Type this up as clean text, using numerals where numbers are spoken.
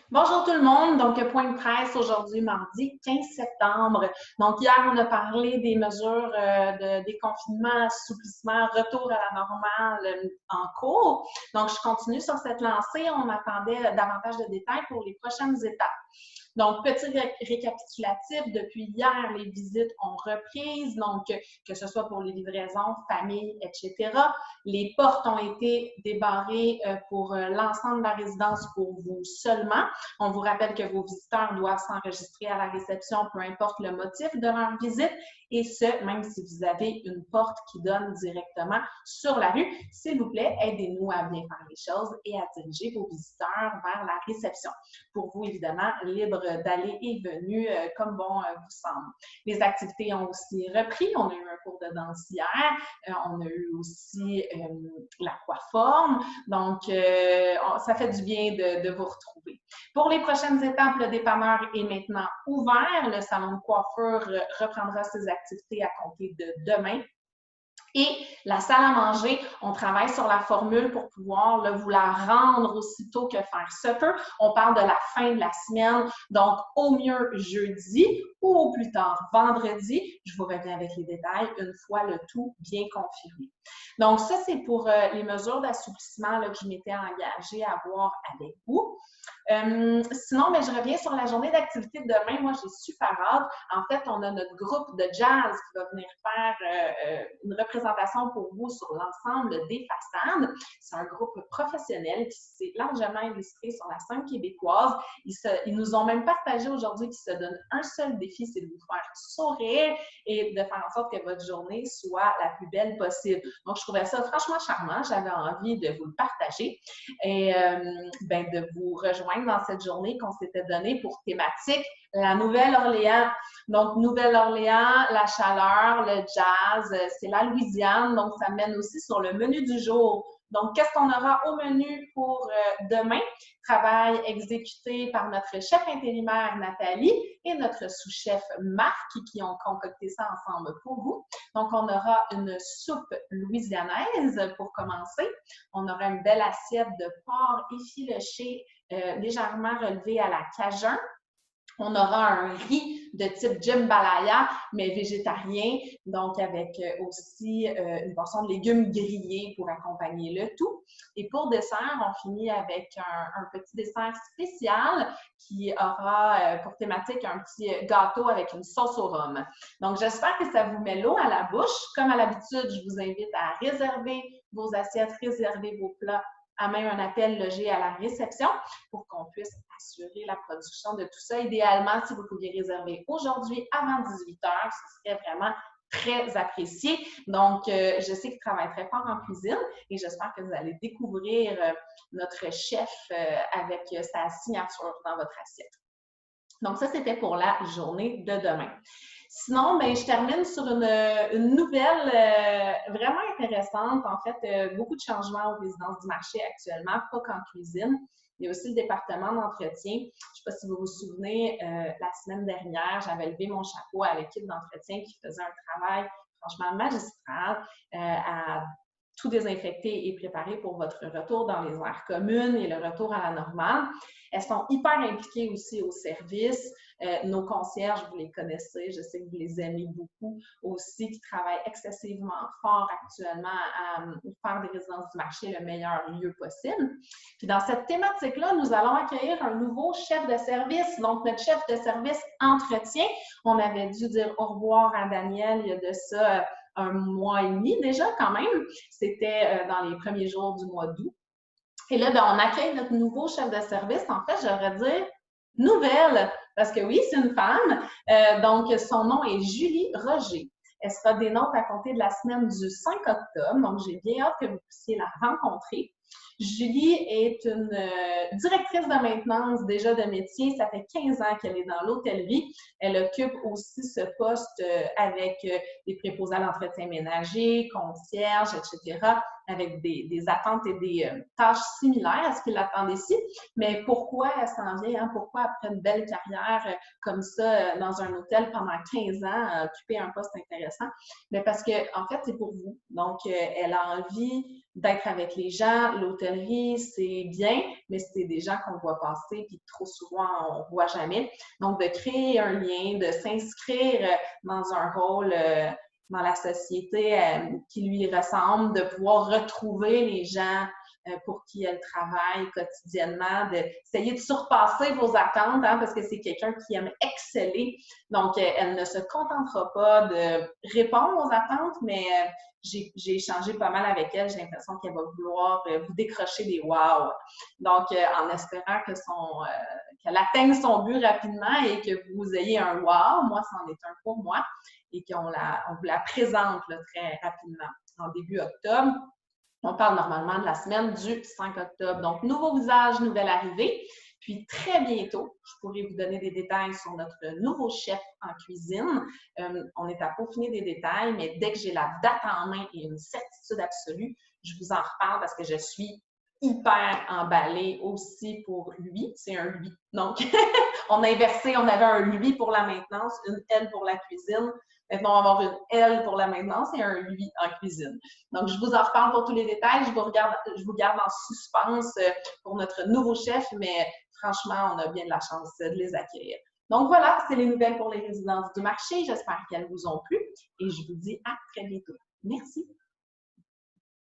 Bonjour tout le monde. Donc, point de presse aujourd'hui, mardi 15 septembre. Donc, hier, on a parlé des mesures de déconfinement, assouplissement, retour à la normale en cours. Donc, je continue sur cette lancée. On attendait davantage de détails pour les prochaines étapes. Donc, petit récapitulatif, depuis hier, les visites ont reprise, donc que ce soit pour les livraisons, famille, etc. Les portes ont été débarrées pour l'ensemble de la résidence pour vous seulement. On vous rappelle que vos visiteurs doivent s'enregistrer à la réception, peu importe le motif de leur visite, et ce, même si vous avez une porte qui donne directement sur la rue. S'il vous plaît, aidez-nous à bien faire les choses et à diriger vos visiteurs vers la réception. Pour vous, évidemment, libre d'aller et venir comme bon vous semble. Les activités ont aussi repris. On a eu un cours de danse hier. On a eu aussi l'aquaforme. Donc, ça fait du bien de vous retrouver. Pour les prochaines étapes, le dépanneur est maintenant ouvert. Le salon de coiffure reprendra ses activités à compter de demain. Et la salle à manger, on travaille sur la formule pour pouvoir vous la rendre aussitôt que faire se peut. On parle de la fin de la semaine, donc au mieux jeudi ou au plus tard vendredi. Je vous reviens avec les détails une fois le tout bien confirmé. Donc ça, c'est pour les mesures d'assouplissement que je m'étais engagée à voir avec vous. Sinon, je reviens sur la journée d'activité de demain. Moi, j'ai super hâte. En fait, on a notre groupe de jazz qui va venir faire une représentation pour vous sur l'ensemble des façades. C'est un groupe professionnel qui s'est largement illustré sur la scène québécoise. Ils nous ont même partagé aujourd'hui qu'ils se donnent un seul défi, c'est de vous faire sourire et de faire en sorte que votre journée soit la plus belle possible. Donc, je trouvais ça franchement charmant. J'avais envie de vous le partager et de vous rejoindre dans cette journée qu'on s'était donnée pour thématique la Nouvelle-Orléans. Donc, Nouvelle-Orléans, la chaleur, le jazz, c'est la Louisiane. Donc, ça mène aussi sur le menu du jour. Donc, qu'est-ce qu'on aura au menu pour demain? Travail exécuté par notre chef intérimaire Nathalie et notre sous-chef Marc qui ont concocté ça ensemble pour vous. Donc, on aura une soupe louisianaise pour commencer. On aura une belle assiette de porc effiloché légèrement relevé à la cajun. On aura un riz de type jambalaya, mais végétarien, donc avec aussi une portion de légumes grillés pour accompagner le tout. Et pour dessert, on finit avec un petit dessert spécial qui aura pour thématique un petit gâteau avec une sauce au rhum. Donc, j'espère que ça vous met l'eau à la bouche. Comme à l'habitude, je vous invite à réserver vos assiettes, réserver vos plats à même un appel logé à la réception pour qu'on puisse assurer la production de tout ça. Idéalement, si vous pouviez réserver aujourd'hui avant 18 h, ce serait vraiment très apprécié. Donc, je sais qu'il travaille très fort en cuisine et j'espère que vous allez découvrir notre chef avec sa signature dans votre assiette. Donc, ça, c'était pour la journée de demain. Sinon, je termine sur une nouvelle vraiment intéressante. En fait, beaucoup de changements aux résidences du marché actuellement, pas qu'en cuisine. Il y a aussi le département d'entretien. Je ne sais pas si vous vous souvenez, la semaine dernière, j'avais levé mon chapeau à l'équipe d'entretien qui faisait un travail franchement magistral à tout désinfecter et préparer pour votre retour dans les aires communes et le retour à la normale. Elles sont hyper impliquées aussi au service. Nos concierges, vous les connaissez, je sais que vous les aimez beaucoup aussi, qui travaillent excessivement fort actuellement à faire des résidences du marché le meilleur lieu possible. Puis dans cette thématique-là, nous allons accueillir un nouveau chef de service. Donc, notre chef de service entretien, on avait dû dire au revoir à Daniel il y a de ça un mois et demi déjà quand même. C'était dans les premiers jours du mois d'août. Et là, on accueille notre nouveau chef de service. En fait, j'aurais dire nouvelle, parce que oui, c'est une femme. Donc, son nom est Julie Roger. Elle sera des nôtres à compter de la semaine du 5 octobre. Donc, j'ai bien hâte que vous puissiez la rencontrer. Julie est une directrice de maintenance déjà de métier. Ça fait 15 ans qu'elle est dans l'hôtellerie. Elle occupe aussi ce poste avec des préposés à l'entretien ménager, concierge, etc., avec des attentes et des tâches similaires à ce qu'il attend ici. Mais pourquoi elle s'en vient? Pourquoi après une belle carrière comme ça dans un hôtel pendant 15 ans, occuper un poste intéressant? Mais parce que, en fait, c'est pour vous. Donc, elle a envie d'être avec les gens. L'hôtellerie, c'est bien, mais c'est des gens qu'on voit passer, puis trop souvent, on ne voit jamais. Donc, de créer un lien, de s'inscrire dans un rôle dans la société qui lui ressemble, de pouvoir retrouver les gens pour qui elle travaille quotidiennement, d'essayer de surpasser vos attentes, hein, parce que c'est quelqu'un qui aime exceller. Donc, elle ne se contentera pas de répondre aux attentes, mais j'ai échangé pas mal avec elle. J'ai l'impression qu'elle va vouloir vous décrocher des wow. Donc, en espérant qu'elle atteigne son but rapidement et que vous ayez un wow, moi, c'en est un pour moi, et qu'on vous la présente là, très rapidement en début octobre. On parle normalement de la semaine du 5 octobre. Donc, nouveau visage, nouvelle arrivée. Puis, très bientôt, je pourrai vous donner des détails sur notre nouveau chef en cuisine. On est à peaufiner des détails, mais dès que j'ai la date en main et une certitude absolue, je vous en reparle parce que je suis hyper emballée aussi pour lui. C'est un lui. Donc, on a inversé, on avait un lui pour la maintenance, une elle pour la cuisine. Maintenant, on va avoir une elle pour la maintenance et un lui en cuisine. Donc, je vous en reparle pour tous les détails. Je vous garde en suspense pour notre nouveau chef, mais franchement, on a bien de la chance de les acquérir. Donc, voilà, c'est les nouvelles pour les résidences du marché. J'espère qu'elles vous ont plu et je vous dis à très bientôt. Merci.